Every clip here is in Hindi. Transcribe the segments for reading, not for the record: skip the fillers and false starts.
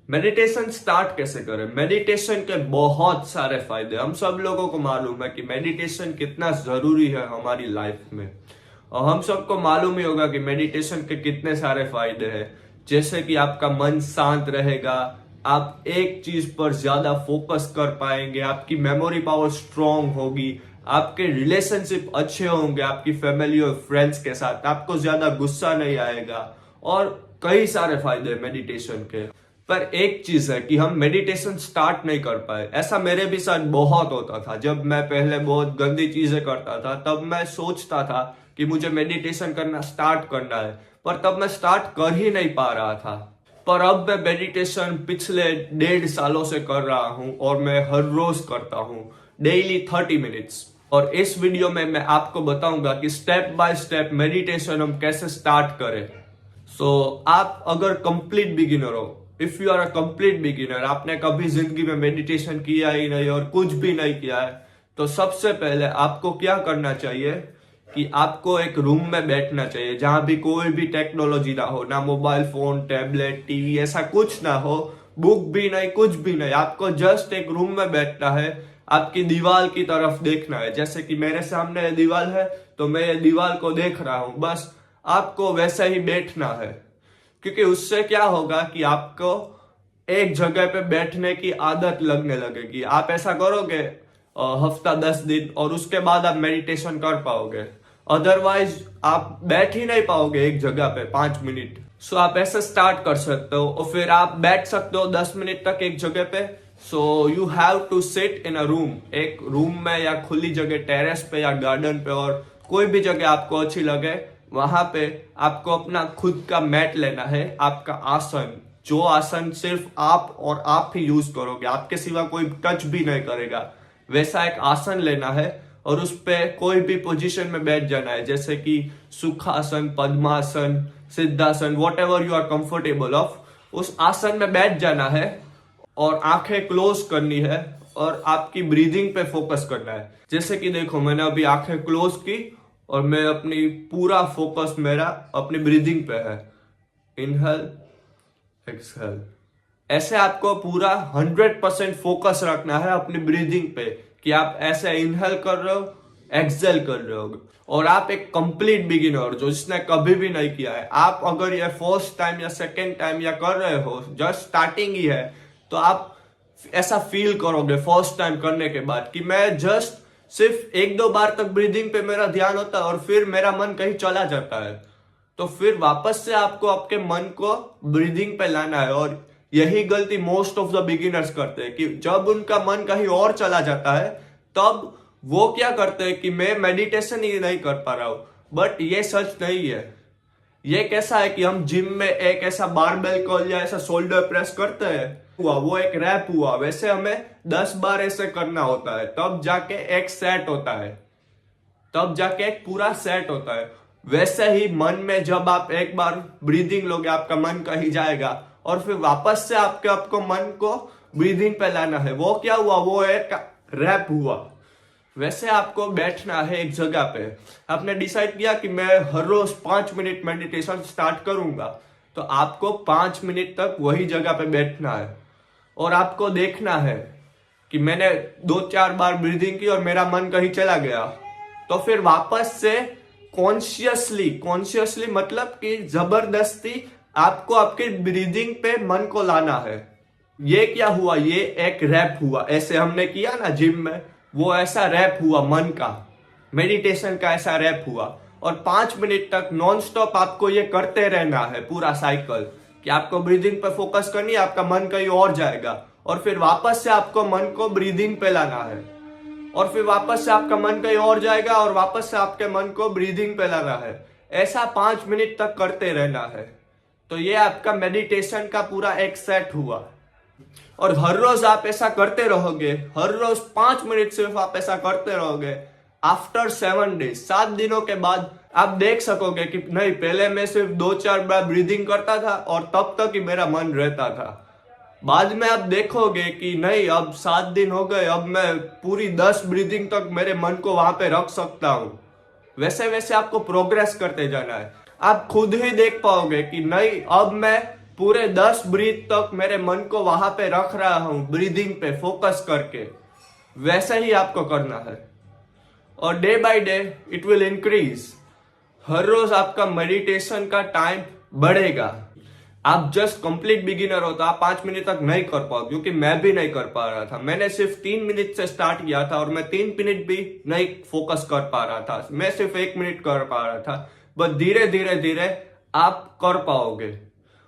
मेडिटेशन स्टार्ट कैसे करें? मेडिटेशन के बहुत सारे फायदे हम सब लोगों को मालूम है कि मेडिटेशन कितना जरूरी है हमारी लाइफ में। और हम सबको मालूम ही होगा कि मेडिटेशन के कितने सारे फायदे हैं, जैसे कि आपका मन शांत रहेगा, आप एक चीज पर ज्यादा फोकस कर पाएंगे, आपकी मेमोरी पावर स्ट्रांग होगी, आपके रिलेशनशिप अच्छे होंगे आपकी फैमिली और फ्रेंड्स के साथ, आपको ज्यादा गुस्सा नहीं आएगा और कई सारे फायदे मेडिटेशन के। पर एक चीज है कि हम मेडिटेशन स्टार्ट नहीं कर पाए। ऐसा मेरे भी साथ बहुत होता था। जब मैं पहले बहुत गंदी चीजें करता था तब मैं सोचता था कि मुझे मेडिटेशन करना स्टार्ट करना है, पर तब मैं स्टार्ट कर ही नहीं पा रहा था। पर अब मैं मेडिटेशन पिछले 1.5 सालों से कर रहा हूं और मैं हर रोज करता हूं, डेली 30 मिनट्स। और इस वीडियो में मैं आपको बताऊंगा कि स्टेप बाय स्टेप मेडिटेशन हम कैसे स्टार्ट करें। आप अगर कंप्लीट बिगिनर हो, if you are a complete beginner, आपने कभी जिंदगी में मेडिटेशन किया ही नहीं और कुछ भी नहीं किया है, तो सबसे पहले आपको क्या करना चाहिए कि आपको एक रूम में बैठना चाहिए जहां भी कोई भी टेक्नोलॉजी ना हो, ना मोबाइल फोन, टैबलेट, टीवी, ऐसा कुछ ना हो, बुक भी नहीं, कुछ भी नहीं। आपको जस्ट एक रूम में बैठना है, आपकी दीवार की तरफ देखना है। जैसे कि मेरे सामने दीवार है तो मैं ये दीवार को देख रहा हूं, बस आपको वैसे ही बैठना है। क्योंकि उससे क्या होगा कि आपको एक जगह पे बैठने की आदत लगने लगेगी। आप ऐसा करोगे हफ्ता 10 दिन और उसके बाद आप मेडिटेशन कर पाओगे। अदरवाइज आप बैठ ही नहीं पाओगे एक जगह पे 5 मिनट। आप ऐसे स्टार्ट कर सकते हो और फिर आप बैठ सकते हो 10 मिनट तक एक जगह पे। You have to sit in a room, एक रूम में या खुली जगह, टेरेस पे या गार्डन पे, और कोई भी जगह आपको अच्छी लगे वहां पे आपको अपना खुद का मैट लेना है, आपका आसन, जो आसन सिर्फ आप और आप ही यूज करोगे, आपके सिवा कोई टच भी नहीं करेगा, वैसा एक आसन लेना है। और उस पे कोई भी पोजीशन में बैठ जाना है, जैसे कि Sukhasana, Padmasana, Siddhasana, whatever you are comfortable of, उस आसन में बैठ जाना है और आंखें क्लोज करनी है और आपकी ब्रीदिंग पे फोकस करना है। जैसे कि देखो, मैंने अभी आंखें क्लोज की और मैं अपनी पूरा फोकस मेरा अपनी ब्रीदिंग पे है, इनहेल एक्सहेल। ऐसे आपको पूरा 100% फोकस रखना है अपनी ब्रीदिंग पे कि आप ऐसे इनहेल कर रहे हो, एक्सहेल कर रहे हो। और आप एक कंप्लीट बिगिनर जो जिसने कभी भी नहीं किया है, आप अगर ये फर्स्ट टाइम या सेकेंड टाइम या कर रहे हो, जस्ट स्टार्टिंग ही है, तो आप ऐसा फील करोगे फर्स्ट टाइम करने के बाद कि मैं जस्ट सिर्फ 1-2 बार तक ब्रीदिंग पे मेरा ध्यान होता है और फिर मेरा मन कहीं चला जाता है। तो फिर वापस से आपको आपके मन को ब्रीदिंग पे लाना है। और यही गलती मोस्ट ऑफ द बिगिनर्स करते हैं कि जब उनका मन कहीं और चला जाता है तब वो क्या करते हैं कि मैं मेडिटेशन ही नहीं कर पा रहा हूं। बट ये सच नहीं है। ये कैसा है कि हम जिम में एक ऐसा बारबेल कॉल या ऐसा शोल्डर प्रेस करते हैं, वो एक रैप हुआ, वैसे हमें 10 बार ऐसे करना होता है, तब जाके एक सेट होता है, तब जाके एक पूरा सेट होता है। वैसे ही मन में जब आप एक बार ब्रीदिंग लोगे, आपका मन कहीं जाएगा और फिर वापस से आपको मन को ब्रीदिंग पे लाना है। वो क्या हुआ? वो एक रैप हुआ। वैसे आपको बैठना है एक जगह पे। आपने डिसाइड किया कि मैं हर रोज 5 मिनट मेडिटेशन स्टार्ट करूंगा, तो आपको 5 मिनट तक वही जगह पे बैठना है और आपको देखना है कि मैंने 2-4 बार ब्रीदिंग की और मेरा मन कहीं चला गया, तो फिर वापस से कॉन्शियसली मतलब कि जबरदस्ती आपको आपके ब्रीदिंग पे मन को लाना है। ये क्या हुआ? ये एक रैप हुआ। ऐसे हमने किया ना जिम में, वो ऐसा रैप हुआ मन का, मेडिटेशन का ऐसा रैप हुआ। और 5 मिनट तक नॉन स्टॉप आपको ये करते रहना है, पूरा साइकिल, कि आपको ब्रीदिंग पे फोकस करनी है, आपका मन कहीं और जाएगा और फिर वापस से आपको मन को ब्रीदिंग पे लाना है और फिर वापस से आपका मन कहीं और जाएगा और वापस से आपके मन को ब्रीदिंग पे लाना है। ऐसा 5 मिनट तक करते रहना है। तो ये आपका मेडिटेशन का पूरा एक सेट हुआ। और हर रोज आप ऐसा करते रहोगे, हर रोज 5 मिनट सिर्फ आप ऐसा करते रहोगे। आफ्टर 7 डेज, 7 दिनों के बाद आप देख सकोगे कि नहीं, पहले मैं सिर्फ 2-4 बार ब्रीदिंग करता था और तब तक ही मेरा मन रहता था। बाद में आप देखोगे कि नहीं, अब 7 दिन हो गए, अब मैं पूरी 10 ब्रीदिंग तक मेरे मन को वहां पे रख सकता हूं। वैसे वैसे आपको प्रोग्रेस करते जाना है। आप खुद ही देख पाओगे कि नहीं, अब मैं पूरे 10 ब्रीथ तक मेरे मन को वहां पे रख रहा हूं, ब्रीदिंग पे फोकस करके, वैसा ही आपको करना है। और day by day it will increase. हर रोज आपका मेडिटेशन का टाइम बढ़ेगा। आप जस्ट कंप्लीट बिगिनर हो तो आप 5 मिनट तक नहीं कर पाओ, क्योंकि मैं भी नहीं कर पा रहा था। मैंने सिर्फ 3 मिनट से स्टार्ट किया था और मैं 3 मिनट भी नहीं फोकस कर पा रहा था। मैं सिर्फ 1 मिनट कर पा रहा था। बस धीरे धीरे धीरे आप कर पाओगे।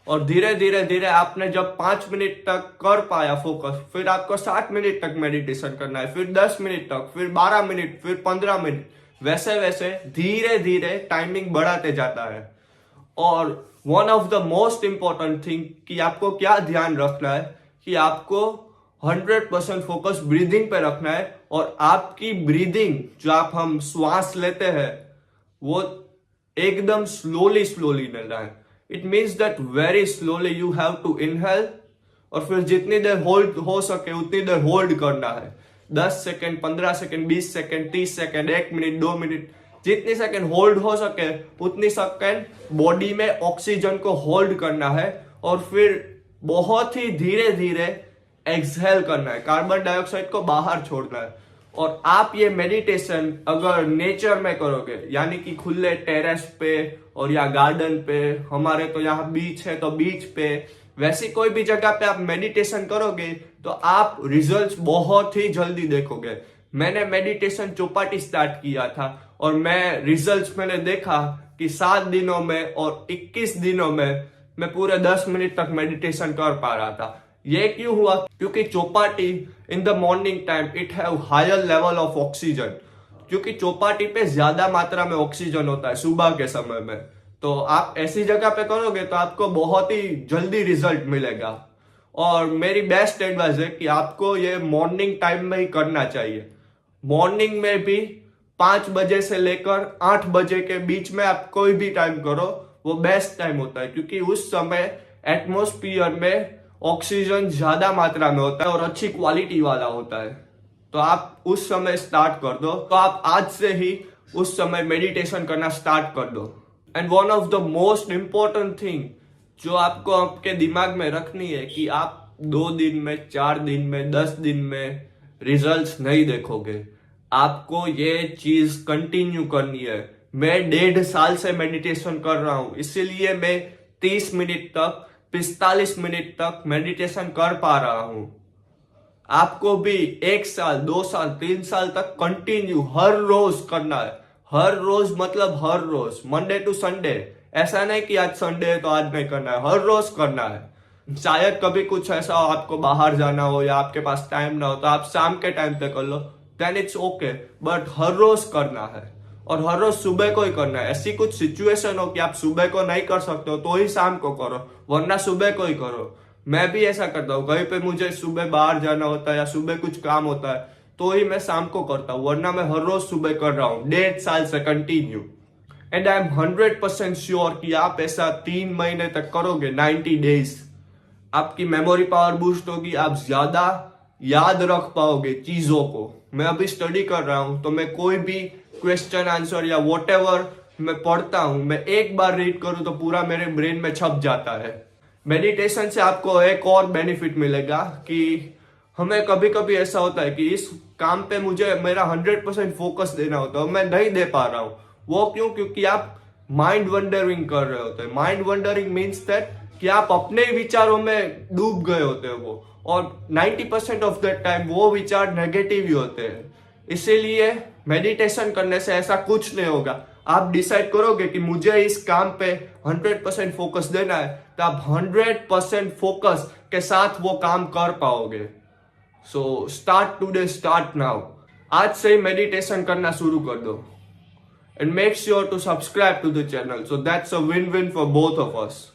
और धीरे धीरे धीरे आपने जब 5 मिनट तक कर पाया फोकस, फिर आपको 7 मिनट तक मेडिटेशन करना है, फिर 10 मिनट तक, फिर 12 मिनट, फिर 15 मिनट, वैसे वैसे धीरे धीरे टाइमिंग बढ़ाते जाता है। और one of the most important thing कि आपको क्या ध्यान रखना है कि आपको 100% फोकस ब्रीदिंग पे रखना है। और आपकी ब्रीदिंग जो हम श्वास लेते हैं वो एकदम स्लोली स्लोली लेना है। It means that very slowly you have to inhale, और फिर जितनी देर होल्ड हो सके उतनी देर होल्ड करना है। 10 second, 15 second, 20 second, 30 second, 1 minute, 2 minute, जितनी सेकेंड होल्ड हो सके उतनी सेकेंड बॉडी में ऑक्सीजन को होल्ड करना है। और फिर बहुत ही धीरे धीरे एक्सहेल करना है, कार्बन डाइऑक्साइड को बाहर छोड़ना है। और आप ये मेडिटेशन अगर नेचर में करोगे, यानी कि खुले टेरेस पे और या गार्डन पे, हमारे तो यहाँ बीच है तो बीच पे, वैसी कोई भी जगह पे आप मेडिटेशन करोगे तो आप रिजल्ट्स बहुत ही जल्दी देखोगे। मैंने मेडिटेशन चौपाटी स्टार्ट किया था और मैं रिजल्ट्स मैंने देखा कि 7 दिनों में और 21 दिनों में मैं पूरे 10 मिनट तक मेडिटेशन कर पा रहा था। ये क्यों हुआ? क्योंकि Chowpatty in the morning time it have higher level of oxygen, क्योंकि चौपाटी पे ज्यादा मात्रा में ऑक्सीजन होता है सुबह के समय में। तो आप ऐसी जगह पे करोगे तो आपको बहुत ही जल्दी रिजल्ट मिलेगा। और मेरी बेस्ट एडवाइस है कि आपको ये मॉर्निंग टाइम में ही करना चाहिए। मॉर्निंग में भी 5 बजे से लेकर 8 बजे के बीच में आप कोई भी टाइम करो, वो बेस्ट टाइम होता है, क्योंकि उस समय एटमॉस्फेयर में ऑक्सीजन ज्यादा मात्रा में होता है और अच्छी क्वालिटी वाला होता है। तो आप उस समय स्टार्ट कर दो। तो आप आज से ही उस समय मेडिटेशन करना स्टार्ट कर दो। And one of the most important thing जो आपको आपके दिमाग में रखनी है कि आप 2 दिन में, 4 दिन में, 10 दिन में रिजल्ट्स नहीं देखोगे। आपको ये चीज कंटिन्यू करनी है। मैं 1.5 साल से मेडिटेशन कर रहा हूं, इसीलिए मैं 30 मिनट तक, 45 मिनट तक मेडिटेशन कर पा रहा हूं। आपको भी 1 साल, 2 साल, 3 साल तक कंटिन्यू हर रोज करना है। हर रोज मतलब हर रोज, मंडे टू संडे। ऐसा नहीं कि आज संडे है तो आज नहीं करना है, हर रोज करना है। शायद कभी कुछ ऐसा हो, आपको बाहर जाना हो या आपके पास टाइम ना हो, तो आप शाम के टाइम पे कर लो, देन इट्स ओके। बट हर रोज करना है और हर रोज सुबह को ही करना है। ऐसी कुछ सिचुएशन हो कि आप सुबह को नहीं कर सकते हो तो ही शाम को करो, वरना सुबह को ही करो। मैं भी ऐसा करता हूँ, कहीं पे मुझे सुबह बाहर जाना होता है या सुबह कुछ काम होता है तो ही मैं शाम को करता हूँ, वरना मैं हर रोज सुबह कर रहा हूँ 1.5 साल से continue. And I am 100% sure कि आप ऐसा 3 महीने तक करोगे, 90 डेज, आपकी मेमोरी पावर बूस्ट होगी, आप ज्यादा याद रख पाओगे चीजों को। मैं अभी स्टडी कर रहा हूं तो मैं कोई भी क्वेश्चन आंसर या व्हाटएवर मैं पढ़ता हूं, मैं एक बार रीड करूं तो पूरा मेरे ब्रेन में छप जाता है। मेडिटेशन से आपको एक और बेनिफिट मिलेगा कि हमें कभी कभी ऐसा होता है कि इस काम पे मुझे मेरा 100% फोकस देना होता है, मैं नहीं दे पा रहा हूं। वो क्यों? क्योंकि आप माइंड वंडरिंग कर रहे होते हैं। माइंड वंडरिंग मीन्स दैट कि आप अपने विचारों में डूब गए होते हैं वो, और 90% ऑफ द टाइम वो विचार नेगेटिव ही होते हैं। इसीलिए मेडिटेशन करने से ऐसा कुछ नहीं होगा। आप डिसाइड करोगे कि मुझे इस काम पे 100% फोकस देना है, तो आप 100% फोकस के साथ वो काम कर पाओगे। So start today, start now. आज से ही मेडिटेशन करना शुरू कर दो। And make sure to subscribe to the channel, so that's a win win for both of us.